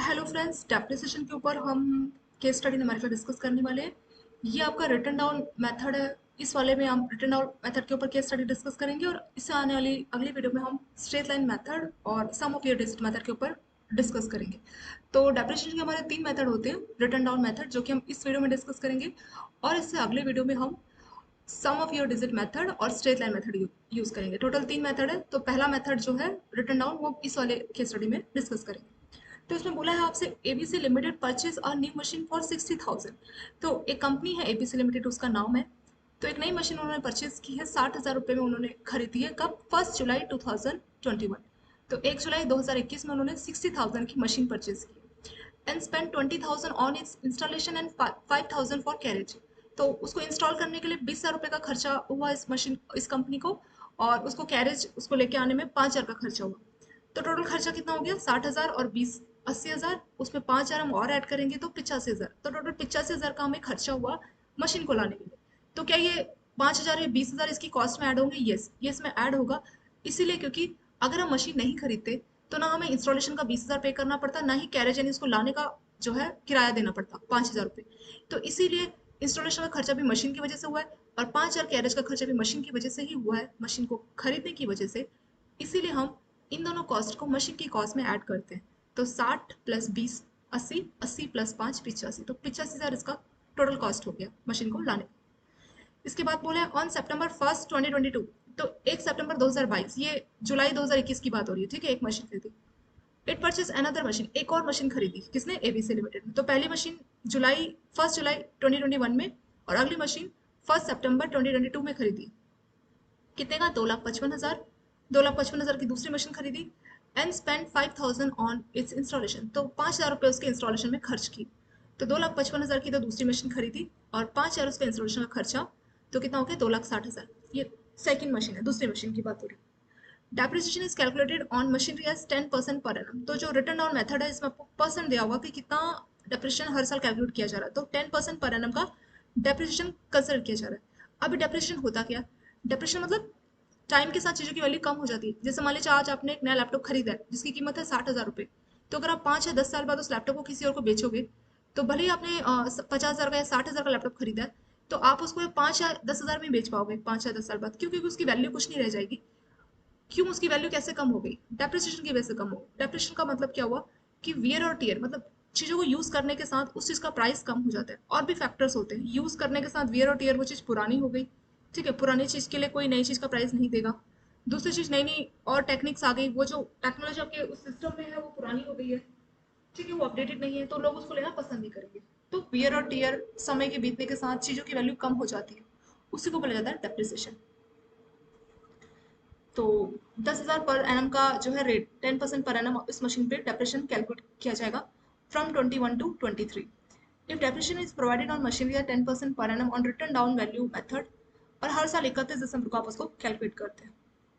Hello friends, depreciation के ऊपर हम केस स्टडी नंबर पर डिस्कस करने वाले हैं। ये आपका रिटन डाउन मेथड है। इस वाले में हम रिटन डाउन मेथड के ऊपर केस स्टडी डिस्कस करेंगे और इससे आने वाली अगली वीडियो में हम स्ट्रेट लाइन मेथड और सम ऑफ योर डिजिट मेथड के ऊपर डिस्कस करेंगे। तो डेप्रिसिएशन के हमारे 3 मेथड होते हैं। रिटन डाउन मेथड जो कि हम इस वीडियो में डिस्कस करेंगे और इससे अगले वीडियो में हम सम ऑफ योर डिजिट मेथड और स्ट्रेट लाइन मेथड यूज करेंगे। टोटल 3 मेथड है। तो पहला मेथड जो है रिटन डाउन वो इस वाले केस स्टडी में डिस्कस करेंगे। तो इसमें बोला है आपसे ABC limited purchase a new machine for 60,000। तो एक कंपनी है एबीसी लिमिटेड, उसका नाम है। तो एक नई मशीन उन्होंने परचेज की है, 60,000 रुपये में उन्होंने खरीदी है। कब? 1 जुलाई 2021। तो 1 जुलाई 2021 में उन्होंने 60,000 की मशीन परचेज की and spend 20,000 on it's installation and 5,000 for carriage. तो उसको इंस्टॉल करने के लिए 20,000 रुपये का खर्चा हुआ इस मशीन इस कंपनी को, और उसको कैरेज उसको लेके आने में 5,000 का खर्चा हुआ। तो टोटल खर्चा कितना हो गया? 60,000 और 20 80,000, उसमें 5,000 हम और ऐड करेंगे तो 85,000। तो टोटल 85,000 का हमें खर्चा हुआ मशीन को लाने के लिए। तो क्या ये 5,000 या 20,000 इसकी कॉस्ट में ऐड होंगे? यस, ये इसमें ऐड होगा। इसीलिए क्योंकि अगर हम मशीन नहीं खरीदते तो ना हमें इंस्टॉलेशन का 20,000 पे करना पड़ता, ना ही कैरेज यानी इसको लाने का जो है किराया देना पड़ता 5,000 रुपये। तो इसीलिए इंस्टॉलेशन का खर्चा भी मशीन की वजह से हुआ है और 5,000 कैरेज का खर्चा भी मशीन की वजह से ही हुआ है, मशीन को खरीदने की वजह से। इसीलिए हम इन दोनों कॉस्ट को मशीन की कॉस्ट में ऐड करते हैं। तो 60 प्लस 20 80, 80 प्लस 5 85। तो 85,000 इसका टोटल कॉस्ट हो गया मशीन को लाने। इसके बाद बोला है ऑन September 1, 2022। तो 1 सितंबर 2022, ये जुलाई 2021 की बात हो रही है, ठीक है। एक मशीन खरीदी। इट परचेज अनदर मशीन, एक और मशीन खरीदी। किसने? एबीसी लिमिटेड ने। तो पहली मशीन 1 जुलाई 2021 में और अगली मशीन 1 सितंबर 2022 में खरीदी। कितने का? 2,55,000। 2,55,000 की दूसरी मशीन खरीदी and spend 5,000 on it's installation. तो 5,000 रुपये उसके इंस्टॉलेशन में खर्च की। तो 2,55,000 की तो दूसरी मशीन खरीदी और 5,000 उसका इंस्टॉलेशन का खर्चा। तो कितना हो गया? 2,60,000। ये सेकंड मशीन है, दूसरी मशीन की बात हो रही है। Depreciation is calculated on machinery as 10% per annum. तो जो रिटर्न डाउन मेथड है इसमें आपको परसेंट दिया होगा कि कितना डेप्रिसिएशन हर साल कैलकुलेट किया जा रहा है। तो 10% पर एनम का डेप्रिसिएशन कंसिडर किया जा रहा है। अभी डेप्रिसिएशन होता क्या? डेप्रिसिएशन मतलब टाइम के साथ चीज़ों की वैल्यू कम हो जाती है। जैसे मान लीजिए आज आपने एक नया लैपटॉप खरीदा है जिसकी कीमत है 60,000 रुपये। तो अगर आप 5 या 10 साल बाद उस लैपटॉप को किसी और को बेचोगे, तो भले ही आपने 50,000 का या 60,000 का लैपटॉप खरीदा है, तो आप उसको 5 या 10,000 में बेच पाओगे 5 या 10 साल बाद। क्यों? क्योंकि उसकी वैल्यू कुछ नहीं रह जाएगी। क्यों? उसकी वैल्यू कैसे कम हो गई? डेप्रिसिएशन की वजह से कम हो गई। डेप्रिसिएशन का मतलब क्या हुआ कि वियर और टियर, मतलब चीज़ों को यूज़ करने के साथ उस चीज़ का प्राइस कम हो जाता है। और भी फैक्टर्स होते हैं यूज़ करने के साथ वियर और टियर। वो चीज़ पुरानी हो गई, ठीक है। पुरानी चीज़ के लिए कोई नई चीज़ का प्राइस नहीं देगा। दूसरी चीज़, नई नई और टेक्निक्स आ गई, वो जो टेक्नोलॉजी आपके उस सिस्टम में है वो पुरानी हो गई है, ठीक है, वो अपडेटेड नहीं है, तो लोग उसको लेना पसंद नहीं करेंगे। तो वियर और टियर समय के बीतने के साथ चीज़ों की वैल्यू कम हो जाती है, उसी को बोला जाता है डेप्रिसिएशन। तो 10,000 पर एनम का जो है रेट 10% पर एनम इस मशीन पे डेप्रिसिएशन कैलकुलेट किया जाएगा from 21 to 23। If depreciation is provided on machinery या 10% per annum on written down value method, और हर साल 31 दिसंबर को आप उसको कैलकुलेट करते हैं।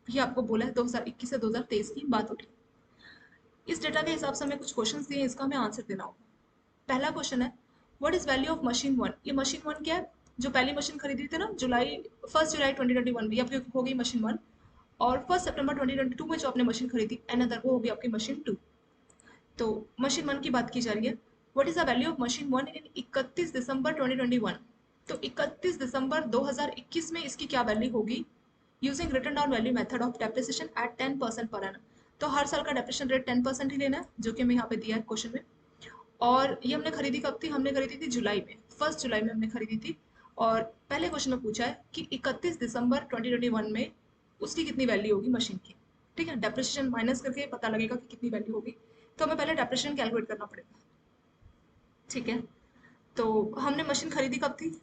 ये आपको बोला है 2021 से 2023 की बात हो रही है। इस डेटा के हिसाब से हमें कुछ क्वेश्चन दिए, इसका हमें आंसर देना होगा। पहला क्वेश्चन है what is value of machine one. ये मशीन वन क्या है? जो पहली मशीन खरीदी थी ना, 1 जुलाई 2021 में, ये आपकी हो गई मशीन वन। और 1 सितंबर 2022 में जो आपने मशीन खरीदी अनदर, वो होगी आपकी मशीन टू। तो मशीन वन की बात की जा रही है। What is the value of machine one in 31 दिसंबर 2021। तो 31 दिसंबर 2021 में इसकी क्या वैल्यू होगी using written down value method of depreciation eight 10% per annum. तो हर साल का डेप्रिसिएशन रेट 10% ही लेना है, जो कि हमें यहाँ पे दिया है क्वेश्चन में। और ये हमने खरीदी कब थी? हमने खरीदी थी जुलाई में, 1 जुलाई में हमने खरीदी थी। और पहले क्वेश्चन में पूछा है कि 31 दिसंबर 2021 में उसकी कितनी वैल्यू होगी मशीन की, ठीक है। डेप्रिसिएशन माइनस करके पता लगेगा कि कितनी वैल्यू होगी। तो हमें पहले डेप्रिसिएशन कैलकुलेट करना पड़ेगा, ठीक है। तो हमने मशीन खरीदी कब थी?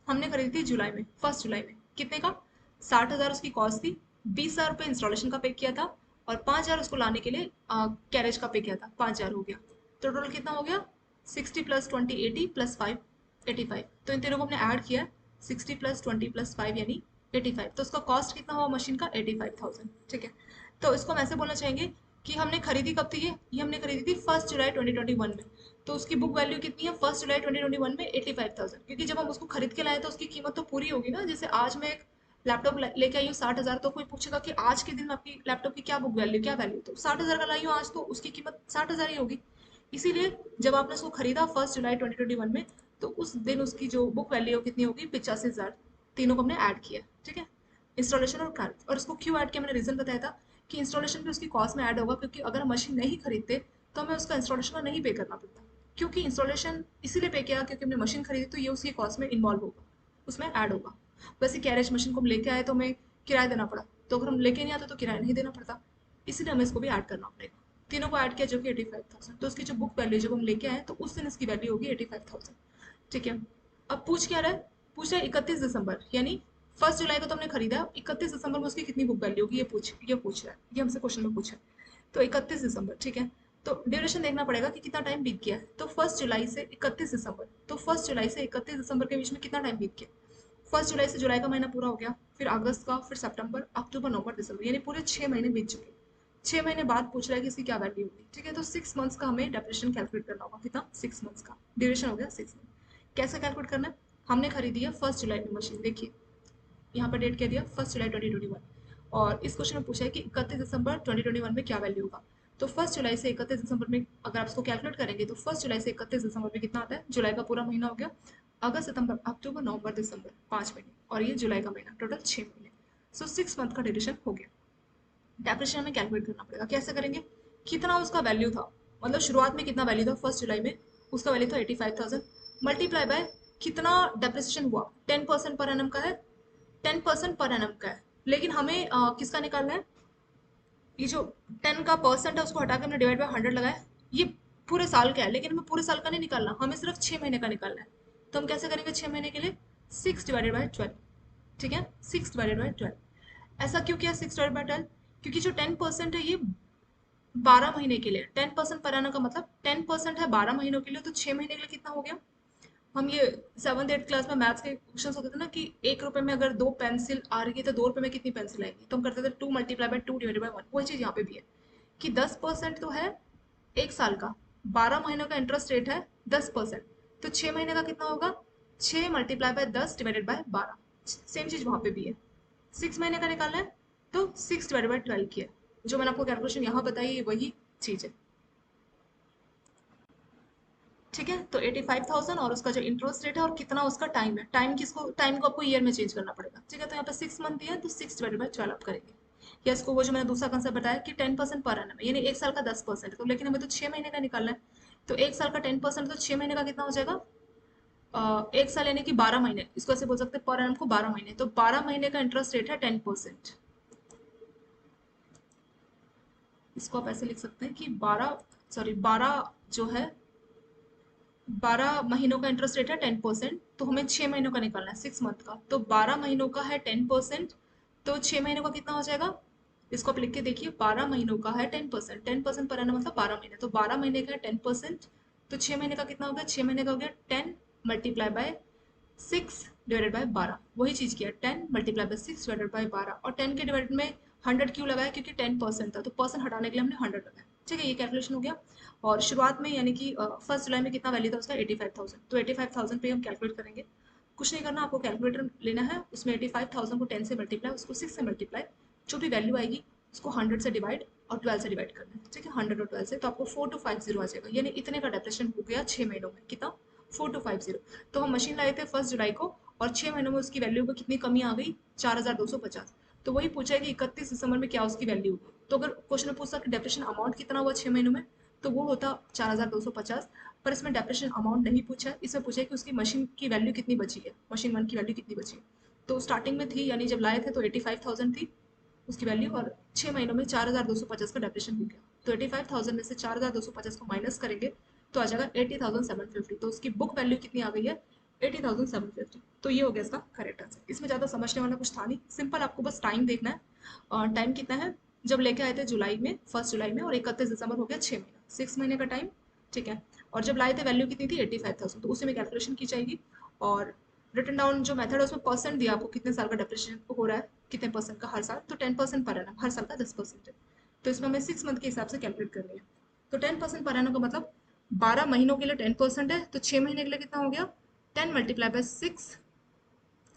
हमने खरीदी थी जुलाई में, 1 जुलाई में। कितने का? 60,000 उसकी कॉस्ट थी। 20,000 रुपये इंस्टॉलेशन का पे किया था और 5,000 उसको लाने के लिए कैरेज का पे किया था, 5,000 हो गया। तो टोटल कितना हो गया? 60 प्लस 20 80 प्लस 5 85। तो इन तीनों को हमने ऐड किया, 60 प्लस 20 प्लस 5 यानी 85। तो उसका कॉस्ट कितना हुआ मशीन का? 85,000, ठीक है। तो इसको हम ऐसे बोलना चाहेंगे कि हमने खरीदी कब थी? ये हमने खरीदी थी 1 जुलाई 2021 में। तो उसकी बुक वैल्यू कितनी है 1 जुलाई 2021 में? 85,000। क्योंकि जब हम उसको खरीद के लाए तो उसकी कीमत तो पूरी होगी ना। जैसे आज मैं एक लैपटॉप लेके आई हूँ 60,000, तो कोई पूछेगा कि आज के दिन आपकी लैपटॉप की क्या बुक वैल्यू, क्या वैल्यू? तो 60,000 का लाई हूँ आज, तो उसकी कीमत 60,000 ही होगी। इसीलिए जब आपने उसको खरीदा 1 जुलाई 2021 में, तो उस दिन उसकी जो बुक वैल्यू कितनी होगी, 85,000। तीनों को हमने ऐड किया, ठीक है, इंस्टॉलेशन और कार्ड। और उसको क्यों ऐड किया, मैंने रीजन बताया था कि इंस्टॉलेशन भी उसकी कॉस्ट में ऐड होगा, क्योंकि अगर हम मशीन नहीं खरीदते तो हमें उसका इंस्टॉलेशन का नहीं पे करना पड़ता। क्योंकि इंस्टॉलेशन इसीलिए पे किया क्योंकि हमने मशीन खरीदी, तो ये उसकी कॉस्ट में इन्वॉल्व होगा, उसमें ऐड होगा। वैसे कैरेज मशीन को हम लेके आए तो हमें किराया देना पड़ा, तो अगर हम लेके नहीं आते तो किराया नहीं देना पड़ता, इसीलिए हमें इसको भी ऐड करना पड़ेगा। तीनों को ऐड किया जो कि 85,000, तो उसकी जो बुक वैल्यू जब हम लेके आए तो उस दिन इसकी वैल्यू होगी 85,000, ठीक है। अब पूछ क्या रहा है, पूछ रहा है 31 दिसंबर, यानी 1 जुलाई को तो हमने खरीदा, 31 दिसंबर में उसकी कितनी बुक वैल्यू होगी, ये पूछ रहा है, ये हमसे क्वेश्चन में पूछा है। तो 31 दिसंबर, ठीक है। तो ड्यूरेशन देखना पड़ेगा कि कितना टाइम बीत गया है। तो 1 जुलाई से 31 दिसंबर, तो 1 जुलाई से 31 दिसंबर के बीच में कितना टाइम बीत गया। 1 जुलाई से जुलाई का महीना पूरा हो गया, फिर अगस्त का, फिर सितंबर, अक्टूबर, नवंबर, दिसंबर, यानी पूरे 6 महीने बीत चुके। 6 महीने बाद पूछ रहा है कि इसकी क्या वैल्यू होगी, ठीक है। तो 6 मंथ्स का हमें डेप्रेशन कैलकुलेट करना होगा, कितना, 6 मंथ्स का ड्यूरेशन हो गया 6 मंथ। कैसे कैलकुलेट करना है, हमने खरीदी है 1 जुलाई में मशीन, देखिए यहाँ पर डेट क्या दिया, 1 जुलाई 2021, और इस क्वेश्चन में पूछा है कि 31 दिसंबर 2021 में क्या वैल्यू होगा। तो 1 जुलाई से 31 दिसंबर में अगर आप इसको कैलकुलेट करेंगे तो 1 जुलाई से 31 दिसंबर में कितना आता है, जुलाई का पूरा महीना हो गया, अगस्त, सितंबर, अक्टूबर, नवंबर, दिसंबर, 5 महीने, और ये जुलाई का महीना, टोटल 6 महीने। सो 6 मंथ का ड्यूरेशन हो गया। डेप्रेशन हमें कैलकुलेट करना पड़ेगा, कैसे करेंगे, कितना उसका वैल्यू था, मतलब शुरुआत में कितना वैल्यू था 1 जुलाई में, उसका वैल्यू था 85,000, मल्टीप्लाई बाय कितना डेप्रिसिएशन हुआ, 10% पर एनम का है, 10% पर एनम का है। लेकिन हमें किसका निकालना है, ये जो 10 का % है उसको हटा के हमने डिवाइड बाय 100 लगाया, ये पूरे साल का है, लेकिन हमें पूरे साल का नहीं निकालना, हमें सिर्फ 6 महीने का निकालना है। तो हम कैसे करेंगे 6 महीने के लिए, 6 डिवाइडेड बाय 12, ठीक है, 6 डिवाइडेड बाय 12। ऐसा क्यों किया 6 डिवाइडेड बाय 12, क्योंकि जो 10% है ये 12 महीने के लिए, 10% पर आना का मतलब 10% है 12 महीनों के लिए, तो 6 महीने के लिए कितना हो गया। हम ये 7th 8th क्लास में मैथ्स के क्वेश्चन होते थे ना कि 1 रुपए में अगर 2 पेंसिल आ रही है तो 2 रुपए में कितनी पेंसिल आएगी, तो हम करते थे 2 × 2 डिवाइडेड बाय 1। वही चीज यहाँ पे भी है कि 10% तो है 1 साल का, 12 महीनों का इंटरेस्ट रेट है 10%, तो 6 महीने का कितना होगा, 6 × 10 × 10 / 12। सेम चीज वहां पे भी है, 6 महीने का निकालना है, तो 6 डिवाइडेड बाय 12 किया, जो मैंने आपको कैलकुलेशन यहाँ बताई है वही चीज है, ठीक है। तो 85,000 और उसका जो इंटरेस्ट रेट है और कितना उसका टाइम है, टाइम को आपको ईयर में चेंज करना पड़ेगा, ठीक है। तो यहाँ पे 6 मंथ दिया है तो 6 डिवाइडेड बाय 12 आप करेंगे। या इसको वो जो मैंने दूसरा कंसेप्ट बताया कि 10% पर एनम है, यानी 1 साल का 10%, तो लेकिन हमें तो 6 महीने का निकालना है, तो 1 साल का 10%, तो 6 महीने का कितना हो जाएगा, 1 साल यानी कि 12 महीने, इसको ऐसे बोल सकते हैं पर एनम को 12 महीने, तो 12 महीने का इंटरेस्ट रेट है 10%। इसको आप ऐसे लिख सकते हैं कि 12 जो है 12 महीनों का इंटरेस्ट रेट है 10%, तो हमें 6 महीनों का निकालना है 6 मंथ का, तो 12 महीनों का है 10%, तो 6 महीनों का कितना हो जाएगा, इसको आप लिख के देखिए, 12 महीनों का है 10%, 10% पर आना मतलब 12 महीने, तो 12 महीने का है 10%, तो 6 महीने का कितना हो गया, 6 महीने का हो गया 10 × 6 डिवाइडेड बाय 12, वही चीज किया, 10 × 6 डिवाइडेड बाय 12, और 10 के डिवाइड में 100 क्यों लगाया, क्योंकि 10% था, तो परसेंट हटाने के लिए हमने 100 लगाया, ठीक है, ये कैलकुलेशन हो गया। और शुरुआत में यानी कि 1 जुलाई में कितना वैल्यू था उसका 85,000, तो 85,000 पे हम कैलकुलेट करेंगे। कुछ नहीं करना, आपको कैलकुलेटर लेना है, उसमें 85,000 को 10 से मल्टीप्लाई, उसको 6 से मल्टीप्लाई, जो भी वैल्यू आएगी उसको 100 से डिवाइड और 12 से डिवाइड करना है, ठीक है, 100 और 12 से, तो आपको 4250 आ जाएगा, यानी इतने का डेप्रेशन हो गया 6 महीनों में, कितना, 4250। तो हम मशीन लाए थे 1 जुलाई को, और 6 महीनों में उसकी वैल्यू में कितनी कमी आ गई, 4250। तो वही पूछा है कि 31 दिसंबर में क्या उसकी वैल्यू होगी, तो अगर क्वेश्चन में पूछता कि डेप्रेशन अमाउंट कितना हुआ 6 महीनों में, तो वो होता 4250। पर इसमें डेप्रेशन अमाउंट नहीं पूछा है, इसमें पूछा है कि उसकी मशीन की वैल्यू कितनी बची है, मशीन वन की वैल्यू कितनी बची है। तो स्टार्टिंग में थी, यानी जब लाए थे तो 85,000 थी उसकी वैल्यू, और 6 महीनों में 4250 का डेप्रेशन हो गया, तो 85,000 में से 4250 को माइनस करेंगे तो आ जाएगा 80,750, तो उसकी बुक वैल्यू कितनी आ गई है, 80,750। तो ये हो गया इसका करेक्ट आंसर। इसमें ज़्यादा समझने वाला कुछ था नहीं, सिंपल आपको बस टाइम देखना है, और टाइम कितना है, जब लेके आए थे जुलाई में, 1 जुलाई में, और 31 दिसंबर हो गया 6 महीना, 6 महीने का टाइम, ठीक है। और जब लाए थे वैल्यू कितनी थी 85,000, तो उसी में कैलकुलेशन की जाएगी। और रिटन डाउन जो मेथड है उसमें परसेंट दिया आपको कितने साल का डेप्रेशन हो रहा है, कितने परसेंट का हर साल, तो 10% पर एनम, हर साल का 10% है, तो इसमें हमें 6 मंथ के हिसाब से कैलकुलेट करनी है। तो 10% पर एनम का मतलब 12 महीनों के लिए 10% है, तो 6 महीने के लिए कितना हो गया, 10 × 6,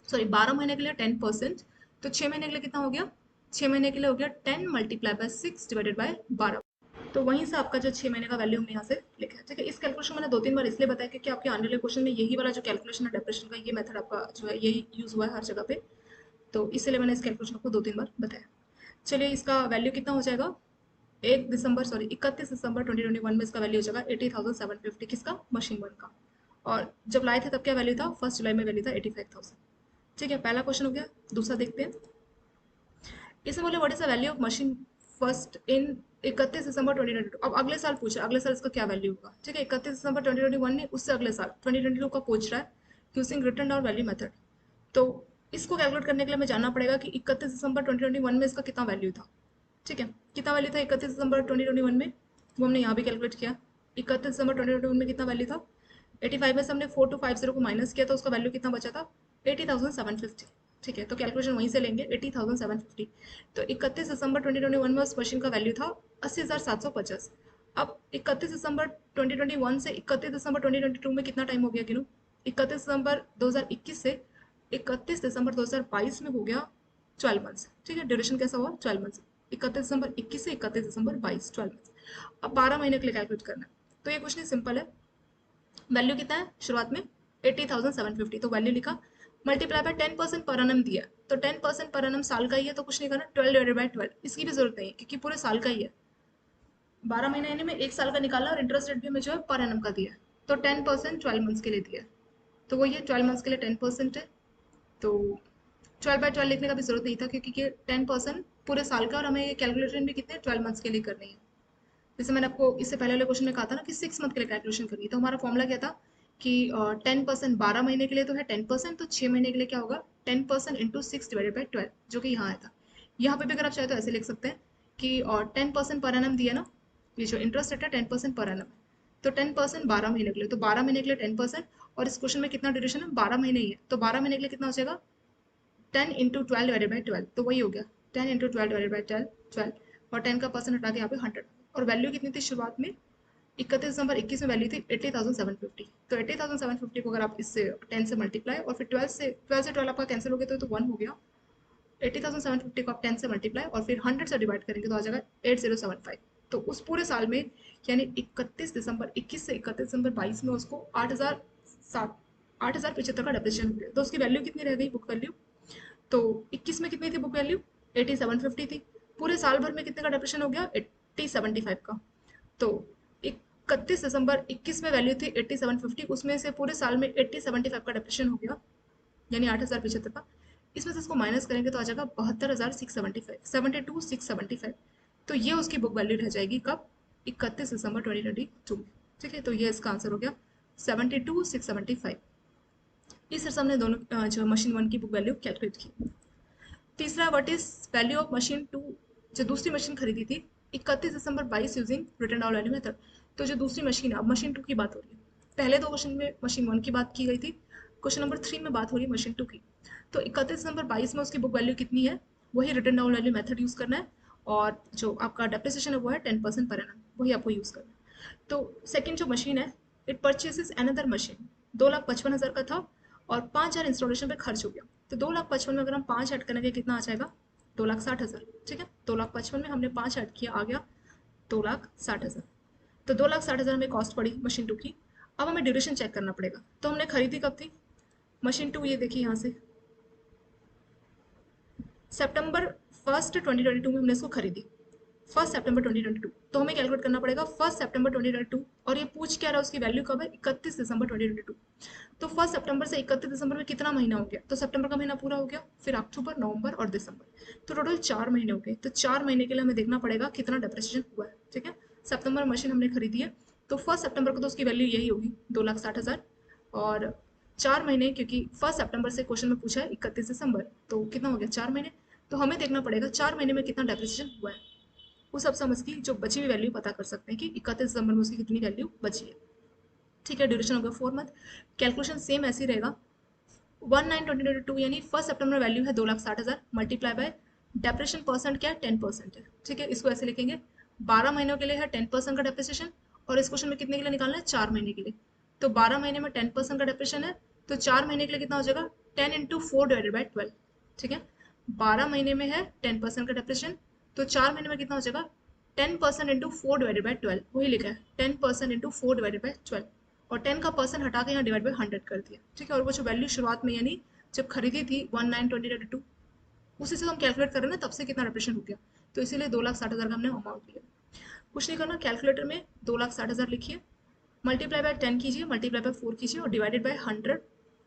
सॉरी 12 महीने के लिए 10%, तो 6 महीने के लिए कितना हो गया, 6 महीने के लिए हो गया 10 × 6 डिवाइडेड बाय 12। तो वहीं से आपका जो 6 महीने का वैल्यू हमने यहाँ से लिखा है। ठीक है, इस कैलकुलेशन मैंने 2-3 बार इसलिए बताया क्योंकि आपके आने वाले क्वेश्चन में यही वाला जो कैलकुलेशन है डेप्रेशन का, ये मेथड आपका जो है यही यूज़ हुआ है हर जगह पे। तो इसलिए मैंने इस कैलकुलेशन को 2-3 बार बताया। चलिए, इसका वैल्यू कितना हो जाएगा? 31 दिसंबर 2021 में इसका वैल्यू हो जाएगा 80,750। किसका? मशीन वन का। और जब लाए थे तब क्या वैल्यू था? 1 जुलाई में वैल्यू था 85,000। ठीक है, पहला क्वेश्चन हो गया। दूसरा देखते हैं। इसमें बोले what is the value of machine first in 31 December 2022। अब अगले साल पूछ रहा है, अगले साल इसका क्या वैल्यू होगा। ठीक है, 31 दिसंबर 2021 नहीं, उससे अगले साल 2022 का पूछ रहा है using written down value method. तो इसको कैलकुलेट करने के लिए हमें जानना पड़ेगा कि 31 दिसंबर 2021 में इसका कितना वैल्यू था। ठीक है, कितना वैल्यू था 31 दिसंबर 2021 में, वो हमने यहाँ भी कैलकुलेट किया। 31 दिसंबर 2021 में कितना वैल्यू था? 85 में से हमने 4250 को माइनस किया तो उसका वैल्यू कितना बचा था? 80,750। ठीक है, तो कैलकुलेशन वहीं से लेंगे 80,750। तो 31 दिसंबर 2021 में उस मशीन का वैल्यू था 80,750। अब 31 दिसंबर 2021 से 31 दिसंबर 2022 में कितना टाइम हो गया गिनो? 31 दिसंबर 2021 से 31 दिसंबर 2022 में हो गया 12 मंथ्स। ठीक है, ड्यूरेशन कैसा हुआ? 12 मंथ्स। 31 दिसंबर 21 से 31 दिसंबर 22, 12 मंथ्स। अब 12 महीने के लिए कैलकुलेट करना है। तो ये क्वेश्चन सिंपल है। वैल्यू कितना है शुरुआत में? 80,750। तो वैल्यू लिखा, मल्टीप्लाई बाय 10% पर एनम दिया, तो 10% पर एनम साल का ही है, तो कुछ नहीं करना, 12/12। इसकी भी जरूरत नहीं है क्योंकि पूरे साल का ही है। 12 महीने में एक साल का निकाला और इंटरेस्ट रेट भी हमें जो है पर एनम का दिया है। तो 10% 12 मंथ्स के लिए दिया है, तो वही है 12 मंथ्स के लिए 10% है। तो 12/12 लिखने का भी जरूरत नहीं था क्योंकि ये 10% पूरे साल का, और हमें ये कैलकुलेशन भी कितने 12 मंथ्स के लिए करनी है। जैसे मैंने आपको इससे पहले वाले क्वेश्चन में कहा था ना कि 6 मंथ के लिए कैलकुलेशन करनी है, तो हमारा फॉर्मूला क्या था कि 10% 12 महीने के लिए तो है 10%, तो 6 महीने के लिए क्या होगा? 10% इंटू 6/12, जो कि यहाँ आया था। यहाँ पे भी अगर आप चाहे तो ऐसे लिख सकते हैं कि 10% पर एनम दिया ना, ये जो इंटरेस्ट रेट है 10% पर एनम, तो 10% 12 महीने के लिए, तो 12 महीने के लिए 10%। और इस क्वेश्चन में कितना ड्यूरेशन है? 12 महीने ही है, तो 12 महीने के लिए कितना हो जाएगा? 10 इंटू 12/12, तो वही हो गया 10 इंटू 12/12, 12। और 10 का परसेंट हटा के यहाँ पे 100। और वैल्यू कितनी थी शुरुआत में? 31 दिसंबर 21 में वैल्यू थी 80,750। तो 80,750 को अगर आप इससे 10 से मल्टीप्लाई और फिर 12 आपका कैंसिल हो गया तो 1 हो गया। 80,750 को आप 10 से मल्टीप्लाई और फिर 100 से डिवाइड करेंगे तो आ जाएगा 8075। तो उस पूरे साल में यानी 31 दिसंबर 21 से 31 दिसंबर 22 में उसको 8,75 का डेप्रिसिएशन हो गया। तो उसकी वैल्यू कितनी रह गई बुक वैल्यू? तो 21 में कितनी थी बुक वैल्यू? 80,750 थी। पूरे साल भर में कितने का डेप्रिसिएशन हो गया? 8075 का। तो 31 दिसंबर 21 में वैल्यू थी 8750, उसमें से पूरे साल में 8075 का डेप्रिसिएशन हो गया, यानी 8075 का। इसमें से इसको माइनस करेंगे तो आ जाएगा 72,675, 72,675। तो ये उसकी बुक वैल्यू रह जाएगी कब? 31 दिसंबर 2022 में। ठीक है, तो ये इसका आंसर हो गया 72,675। इस तरह से हमने दोनों जो मशीन वन की बुक वैल्यू कैलकुलेट की। तीसरा, what is value of machine two, जो दूसरी मशीन खरीदी थी 31 दिसंबर 22 using written down value method. तो जो दूसरी मशीन है, अब मशीन टू की बात हो रही है। पहले दो क्वेश्चन में मशीन वन की बात की गई थी, क्वेश्चन नंबर 3 में बात हो रही है मशीन टू की। तो 31 दिसंबर 22 में उसकी बुक वैल्यू कितनी है, वही return down value method use करना है। और जो आपका डेप्रिसिएशन है वो है 10% पर एनम, वही आपको यूज करना है। तो सेकंड जो मशीन है, इट परचेसेस अनदर मशीन, 2,55,000 का था और 5,000 इंस्टॉलेशन पे खर्च हो गया। तो 2,55,000 में अगर हम 5 ऐड करेंगे कितना आ जाएगा? 2,60,000। ठीक है, 2,55,000 में हमने 5 ऐड किया, आ गया 2,60,000। तो 2,60,000 हमें कॉस्ट पड़ी मशीन टू की। अब हमें ड्यूरेशन चेक करना पड़ेगा। तो हमने खरीदी कब थी मशीन टू? ये देखिए यहाँ से September 1, 2022 में हमने इसको खरीदी, 1 सितंबर 2022। तो हमें कैलकुलेट करना पड़ेगा 1 सितंबर 2022, और ये पूछ क्या रहा है उसकी वैल्यू कब है? 31 दिसंबर 2022। तो 1 सितंबर से 31 दिसंबर में कितना महीना हो गया? तो सितंबर का महीना पूरा हो गया, फिर अक्टूबर, नवंबर और दिसंबर, तो टोटल 4 महीने हो गए। तो 4 महीने के लिए हमें देखना पड़ेगा कितना डेप्रिसिएशन हुआ है। ठीक है, सितंबर मशीन हमने खरीदी है, तो 1 सितंबर को तो उसकी वैल्यू यही होगी 2,60,000। और 4 महीने, क्योंकि 1 सितंबर से क्वेश्चन में पूछा है 31 दिसंबर, तो कितना हो गया 4 महीने। तो हमें देखना पड़ेगा 4 महीने में कितना डेप्रिसिएशन हुआ है। उस हिसाब से हम इसकी जो बची हुई वैल्यू पता कर सकते हैं कि 31 दिसंबर में उसकी कितनी वैल्यू बची है। ठीक है, ड्यूरेशन हो गया 4 मंथ। कैलकुलेशन सेम ऐसे ही रहेगा, 1/9/2022 यानी 1 सितंबर में वैल्यू है 2,60,000 मल्टीप्लाई बाय डेप्रेशन परसेंट क्या है? 10% है। ठीक है, इसको ऐसे लिखेंगे, 12 महीनों के लिए है 10% का डेप्रिसिएशन, और इस क्वेश्चन में कितने के लिए निकालना है? 4 महीने के लिए। तो 12 महीने में 10% का डेप्रिसिएशन है, तो 4 महीने के लिए कितना हो जाएगा? 10 इंटू 4/12। ठीक है, 12 महीने में है 10% का डेप्रिसिएशन, तो 4 महीने में कितना हो जाएगा? 10% इंटू 4 डिवाइडेड बाई 12, वही लिखा है 10% इंटू 4 डिवाइडेड बाई 12, और 10 का परसेंट हटा के यहाँ डिवाइड बाई 100 कर दिया, ठीक है। और वो जो वैल्यू शुरुआत में यानी जब खरीदी थी 192022, उसी से हम कैलकुलेट कर रहे हैं ना, तब से कितना डिप्रेशन हो गया, तो इसीलिए 2,60,000 का हमने अमाउंट लिया। कुछ नहीं करना, कैलकुलेटर में 2,60,000 लिखिए, मल्टीप्लाई बाय 10 कीजिए, मल्टीप्लाई बाय 4 कीजिए और डिवाइडेड बाय 100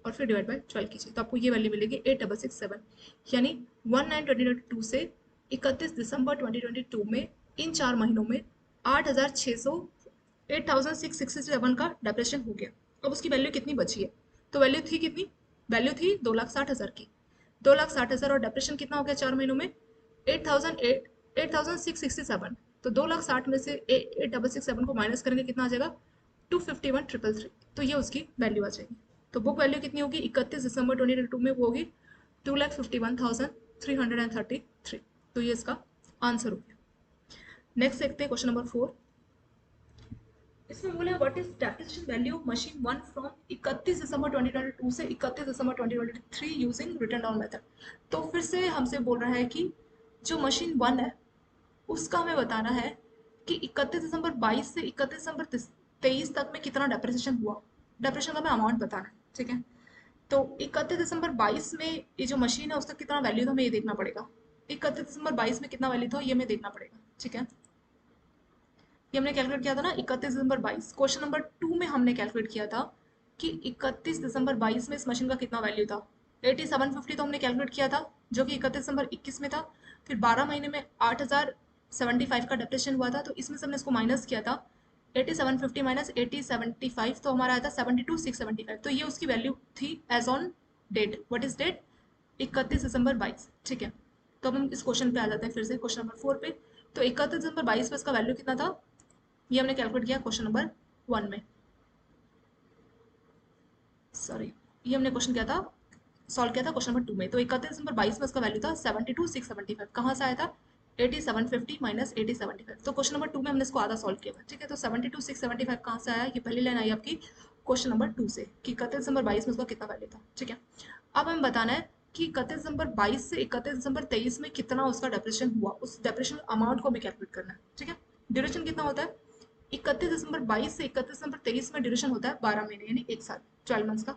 और फिर डिवाइड बाय 12 कीजिए, तो आपको ये वैल्यू मिलेगी 8667। यानी 19/2022 से 31 दिसंबर 2022 में इन 4 महीनों में 8,667 का डेप्रेशन हो गया। अब उसकी वैल्यू कितनी बची है, तो वैल्यू थी कितनी, वैल्यू थी 2,60,000 की। 2,60,000 और डेप्रेशन कितना हो गया 4 महीनों में, 8,667। तो 2,60,000 में से 8,667 को माइनस करेंगे, कितना आ जाएगा 251,333, तो ये उसकी वैल्यू आ जाएगी। तो बुक वैल्यू कितनी होगी 31 दिसंबर 2022 में, वो होगी 2,51,333, तो ये इसका आंसर हो गया। नेक्स्ट देखते हैं क्वेश्चन नंबर 4। इसमें बोला what is depreciation value of machine 1 from 31 December 2022 से 31 December 2023 using written down method. तो फिर से हमसे बोल रहा है कि जो मशीन 1 है उसका हमें बताना है कि 31 दिसंबर 22 से 31 दिसंबर 23 तक में कितना डेप्रिसिएशन हुआ, डेप्रिसिएशन का हमें अमाउंट बताना है, ठीक है। तो 31 दिसंबर 22 में ये जो मशीन है उसका कितना वैल्यू था हमें ये देखना पड़ेगा, 31 दिसंबर 22 में कितना वैल्यू था ये हमें देखना पड़ेगा, ठीक है। ये हमने कैलकुलेट किया था ना 31 दिसंबर 22, क्वेश्चन नंबर 2 में हमने कैलकुलेट किया था कि 31 दिसंबर 22 में इस मशीन का कितना वैल्यू था, 8750 तो हमने कैलकुलेट किया था जो कि 31 दिसंबर 21 में था। फिर 12 महीने में 8,075 का डेप्रेशन हुआ था, तो इसमें से हमने इसको माइनस किया था, 8750 माइनस 8075 तो हमारा आया था 72,675, तो ये उसकी वैल्यू थी as on date. What is date 31 दिसंबर 22, ठीक है। तो अब हम इस क्वेश्चन पे आ जाते हैं फिर से क्वेश्चन नंबर 4 पे। तो 31 दिसंबर 22 में इसका वैल्यू कितना था, ये हमने कैलकुलेट किया क्वेश्चन नंबर 1 में, सॉरी ये हमने क्वेश्चन किया था, सॉल्व किया था क्वेश्चन नंबर 2 में। तो 31 दिसंबर 22 में इसका वैल्यू था 72,675, कहाँ से आया था 8750 माइनस 8075, तो क्वेश्चन नंबर 2 में हमने इसको आधा सॉल्व किया था, ठीक है। तो 72,675 कहाँ से आया, ये पहली लाइन आई आपकी क्वेश्चन नंबर 2 से कि 31 दिसंबर 22 में उसका कितना वैल्यू था, ठीक है। अब हमें बताना है कि 31 दिसंबर 22 से 31 दिसंबर 23 में कितना उसका डेप्रेशन हुआ, उस डेप्रेशन अमाउंट को हमें कैलकुलेट करना है, ठीक है। ड्यूरेशन कितना होता है 31 दिसंबर 22 से 31 दिसंबर 23 में ड्यूरेशन होता है 12 महीने यानी 1 साल, 12 मंथ्स का।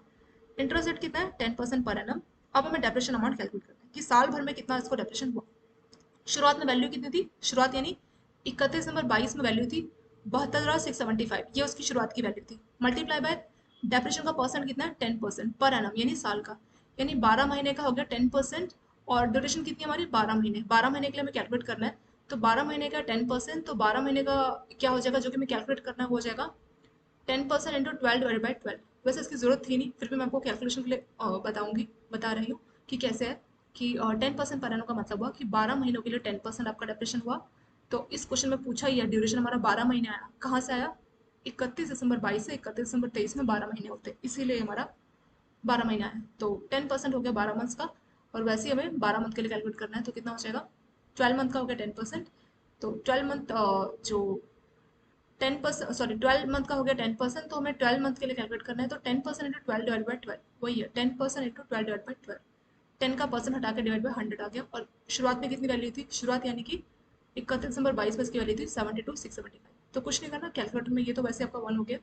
इंटरेस्ट रेट कितना है 10% पर एनम। अब हमें डेप्रेशन अमाउंट कैलकुलेट करना है कि साल भर में कितना इसको डेप्रेशन हुआ। शुरुआत में वैल्यू कितनी थी, शुरुआत यानी 31 दिसंबर 22 में वैल्यू थी 72,675, ये उसकी शुरुआत की वैल्यू थी, मल्टीप्लाई बाय डेप्रेशन का परसेंट कितना है 10% पर एनम यानी साल का, यानी 12 महीने का हो गया 10%, और ड्यूरेशन कितनी हमारी 12 महीने, 12 महीने के लिए हमें कैलकुलेट करना है। तो 12 महीने का 10%, तो 12 महीने का क्या हो जाएगा जो कि हमें कैलकुलेट करना है, वो हो जाएगा 10% इंटू 12 डिवाइड बाई 12। वैसे इसकी जरूरत थी नहीं, फिर भी मैं आपको कैलकुलेशन के लिए बता रही हूँ कि कैसे है कि 10% पर एनम का मतलब हुआ कि 12 महीनों के लिए 10% आपका डेप्रेशन हुआ। तो इस क्वेश्चन में पूछा ही है ड्यूरेशन हमारा 12 महीने आया, कहाँ से आया 31 दिसंबर 22 से 31 दिसंबर 23 में 12 महीने होते हैं, इसीलिए हमारा 12 महीना है। तो 10% हो गया 12 मंथ्स का, और वैसे ही हमें 12 मंथ के लिए कैलकुलेट करना है, तो कितना हो जाएगा 12 मंथ का हो गया 10%। तो 12 मंथ जो 10%, सॉरी 12 मंथ का हो गया 10%, तो हमें 12 मंथ के लिए कैलकुलेट करना है, तो 10% इंटू 12 डिवाइड बाई 12 वही है 10% इंटू 12 डिवाइड बाई 12, 10 का परसेंट हटा के डिवाइड बाई 100 आ गया। और शुरुआत में कितनी वैल्यू थी, शुरुआत यानी कि 31 दिसंबर 22 में इसकी वैल्यू थी 72,675, तो कुछ नहीं करना कैलकुलेटर में, ये तो वैसे आपका 1 हो गया,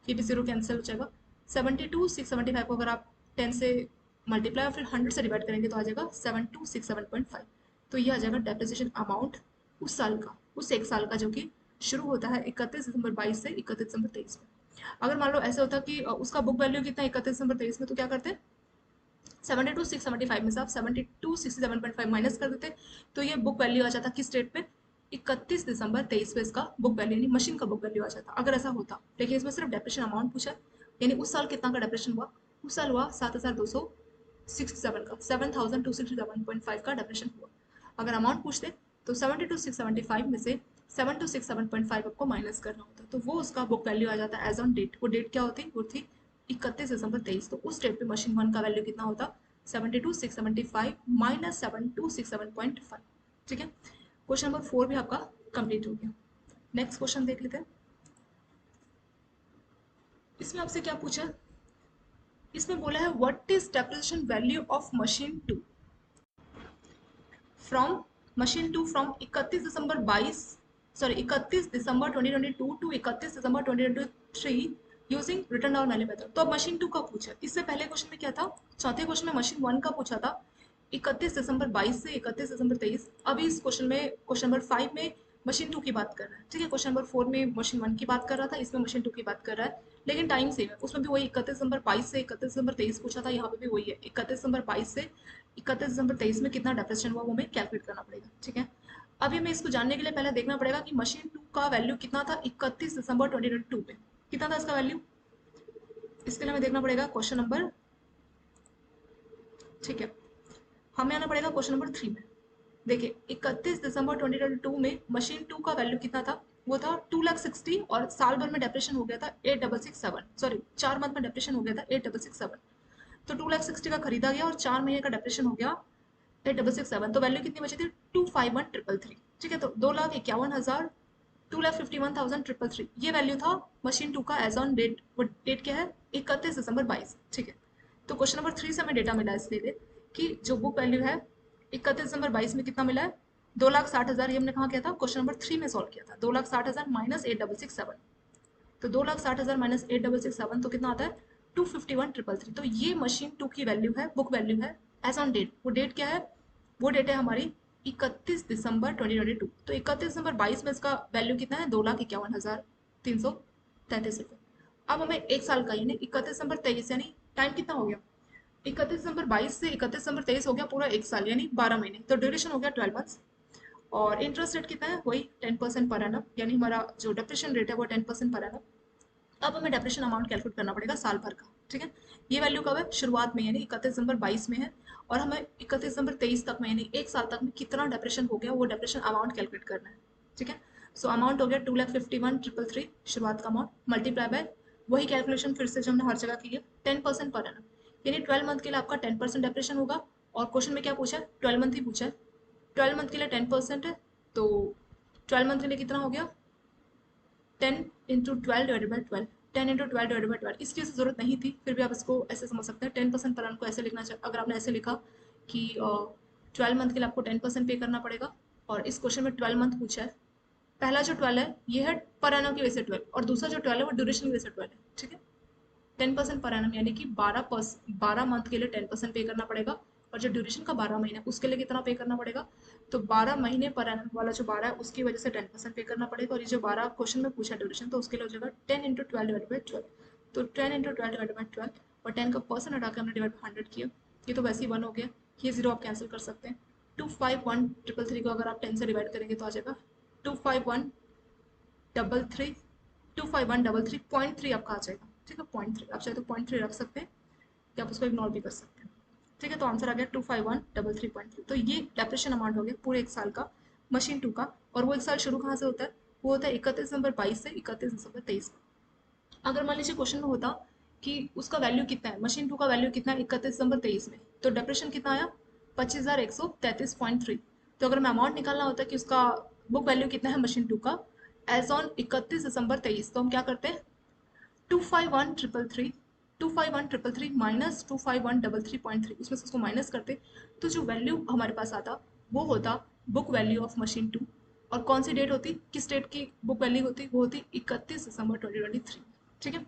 ये भी जीरो कैंसिल हो जाएगा। 72,675 को अगर आप 10 से मल्टीप्लाई और फिर 100 से डिवाइड करेंगे तो आ जाएगा 7267.5, तो ये आ जाएगा डेप्रिसिएशन अमाउंट उस साल का, उस 1 साल का जो कि शुरू होता है 31 दिसंबर 22 से 31 दिसंबर 23 में। अगर मान लो ऐसा होता कि उसका बुक वैल्यू कितना 31 दिसंबर 23 में, तो क्या करते हैं 72,675 में से आप 72,67.5 माइनस कर देते, तो ये बुक वैल्यू आ जाता किस डेट पे 31 दिसंबर 23 पे इसका बुक वैल्यू यानी मशीन का बुक वैल्यू आ जाता, अगर ऐसा होता। लेकिन इसमें सिर्फ डेप्रेशन अमाउंट पूछा है, यानी उस साल कितना का डेप्रेशन हुआ, उस साल हुआ 7,267 का, 7,267.5 का डेप्रेशन हुआ। अगर अमाउंट पूछते तो 72,675 में से 7,267.5 आपको माइनस करना होता, तो वो उसका बुक वैल्यू आ जाता एज ऑन डेट। वो डेट क्या होती, वो थी 31 दिसंबर 23, तो उस डेट पे मशीन 1 का वैल्यू कितना होता 72,675 माइनस 7,267.5, ठीक है। क्वेश्चन नंबर 4 भी आपका कंप्लीट हो गया। नेक्स्ट क्वेश्चन देख लेते हैं। इसमें आपसे क्या पूछा, इसमें बोला है what is depreciation value of machine 2 from, machine 2 from 31 December 22 sorry 31 December 2022 to 31 December 2023 using written down value method. तो अब मशीन 2 का पूछा, इससे पहले क्वेश्चन में क्या था, चौथे क्वेश्चन में मशीन 1 का पूछा था 31 दिसंबर 22 से 31 दिसंबर 23। अभी इस क्वेश्चन में क्वेश्चन नंबर 5 में मशीन 2 की बात कर रहा है, ठीक है। क्वेश्चन नंबर 4 में मशीन 1 की बात कर रहा था, इसमें मशीन 2 की बात कर रहा है, लेकिन टाइम सेम है। उसमें भी वही 31 दिसंबर 22 से 31 दिसंबर 23 पूछा था, यहाँ पे भी वही है 31 दिसंबर 22 से 31 दिसंबर 23 में कितना डेप्रेशन हुआ वो हमें कैलकुलेट करना पड़ेगा, ठीक है। अभी हमें इसको जानने के लिए पहले देखना पड़ेगा कि मशीन 2 का वैल्यू कितना था 31 दिसंबर 2022 में, कितना था इसका वैल्यू। इसके लिए हमें देखना पड़ेगा क्वेश्चन नंबर, ठीक है, हमें आना पड़ेगा क्वेश्चन नंबर 3 में। देखिए 31 दिसंबर 2022 में मशीन 2 का वैल्यू कितना था, वो था 2,60,000 और साल भर में डेप्रेशन हो गया था 8667, सॉरी 4 मंथ में डेप्रेशन हो गया था 8667। तो 2,60,000 का खरीदा गया और 4 महीने का डेप्रेशन हो गया 8667। तो वैल्यू कितनी बची थी 251,333, ठीक है। तो 2,51,000 2,51,333 ये वैल्यू था मशीन 2 का एज ऑन डेट। वो डेट क्या है 31 दिसंबर 22, ठीक है। तो क्वेश्चन नंबर 3 से हमें डेटा मिला इसलिए कि जो बुक वैल्यू है 31 दिसंबर 22 में कितना मिला है 2,60,000। ये हमने कहाँ किया था क्वेश्चन नंबर 3 में सॉल्व किया था। 2,60,000 माइनस 8,667, तो 2,60,000 माइनस 8,667 तो कितना आता है 251,333। तो ये मशीन 2 की वैल्यू है, बुक वैल्यू है एज ऑन डेट। वो डेट क्या है, वो डेट है हमारी 31 दिसंबर 2022। तो 31 दिसंबर 22 में इसका वैल्यू कितना है 2,51,333 रुपये। अब हमें एक साल का यानी 31 दिसंबर 23 यानी टाइम कितना हो गया 31 दिसंबर 22 से 31 दिसंबर 23 हो गया पूरा एक साल यानी 12 महीने। तो ड्यूरेशन हो गया 12 मंथ्स। और इंटरेस्ट रेट कितना है वही 10% पर एनम, यानी हमारा जो डेप्रेशन रेट है वो 10% पर एनम। अब हमें डेप्रेशन अमाउंट कैलकुलेट करना पड़ेगा साल भर का, ठीक है। ये वैल्यू कब है शुरुआत में यानी 31 दिसंबर 22 में है, और हमें 31 दिसंबर 23 तक में यानी एक साल तक में कितना डेप्रेशन हो गया वो डेप्रेशन अमाउंट कैलकुलेट करना है, ठीक है। सो अमाउंट हो गया 2,51,333 शुरुआत का अमाउंट मल्टीप्लाई बाय वही कैलकुलेशन फिर से जो हमने हर जगह की है 10% पर एनम, यानी 12 मंथ के लिए आपका 10% डेप्रेशन होगा। और क्वेश्चन में क्या पूछा है 12 मंथ ही पूछा है, 12 मंथ के लिए 10% है, तो 12 मंथ के लिए कितना हो गया 10 into 12 divided by 12, 10 into 12 divided by 12। इसकी जरूरत नहीं थी, फिर भी आप इसको ऐसे समझ सकते हैं 10% पर annum को ऐसे लिखना चाहिए। अगर आपने ऐसे लिखा कि 12 मंथ के लिए आपको 10% पे करना पड़ेगा, और इस क्वेश्चन में 12 मंथ पूछा है, पहला जो 12 है ये है पर एनम की वजह से 12, और दूसरा जो 12 है वो ड्यूरेशन की वजह से 12 है, ठीक है। 10% पर एनम यानी कि 12 मंथ के लिए 10% पे करना पड़ेगा, और जो ड्यूरेशन का 12 महीने उसके लिए कितना पे करना पड़ेगा, तो 12 महीने पर एनम वाला जो 12 है उसकी वजह से 10% पे करना पड़ेगा। और ये जो 12 क्वेश्चन में पूछा ड्यूरेशन तो उसके लिए हो जाएगा 10 इंटू 12 डिवाइड बाई 12, तो 10 इंटू 12 डिवाइड बाई 12, और 10 का परसेंट हटा के हमने डिवाइड बाई 100 किया, ये तो वैसे ही 1 हो गया, ये जीरो आप कैंसिल कर सकते हैं। 251,333 को अगर आप 10 से डिवाइड करेंगे तो आ जाएगा 251,33 251,33.3 आपका आ जाएगा, ठीक है। 0.3 आप चाहे तो 0.3 रख सकते हैं या आप उसको इग्नोर भी कर सकते हैं, ठीक है। तो आंसर आ गया 251,33.3। तो ये डेप्रेशन अमाउंट हो गया पूरे एक साल का मशीन 2 का। और वो एक साल शुरू कहाँ से होता है, वो होता है 31 दिसंबर 22 से 31 दिसंबर 23 में। अगर मान लीजिए क्वेश्चन में होता कि उसका वैल्यू कितना है मशीन 2 का वैल्यू कितना है 31 दिसंबर 23 में, तो डेप्रेशन कितना आया 25,133.3। तो अगर मैं अमाउंट निकालना होता कि उसका बुक वैल्यू कितना है मशीन 2 का एज ऑन 31 दिसंबर 23, तो हम क्या करते हैं 251,333 माइनस 251,333.3, उसमें से उसको माइनस करते तो जो वैल्यू हमारे पास आता वो होता बुक वैल्यू ऑफ मशीन 2। और कौन सी डेट होती किस डेट की बुक वैल्यू होती वो होती 31 दिसंबर 2023, ठीक है।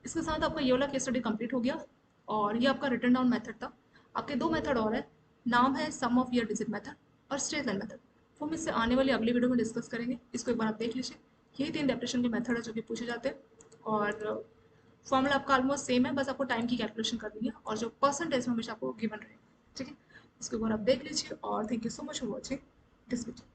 इसके साथ आपका ये वाला केस स्टडी कंप्लीट हो गया, और ये आपका रिटर्न डाउन मेथड था। आपके दो मेथड और है, नाम है सम ऑफ ईयर डिजिट मेथड और स्ट्रेट लाइन मेथड। वो हम इससे आने वाली अगली वीडियो में डिस्कस करेंगे, इसको एक बार आप देख लीजिए। यही 3 डेप्रेशन के मेथड है जो कि पूछे जाते हैं, और फॉर्मूला आपका ऑलमोस्ट सेम है, बस आपको टाइम की कैलकुलेशन करनी है, और जो परसेंटेज में हमेशा आपको गिवन रहेगा, ठीक है। इसको एक बार आप देख लीजिए, और thank you so much for watching this video.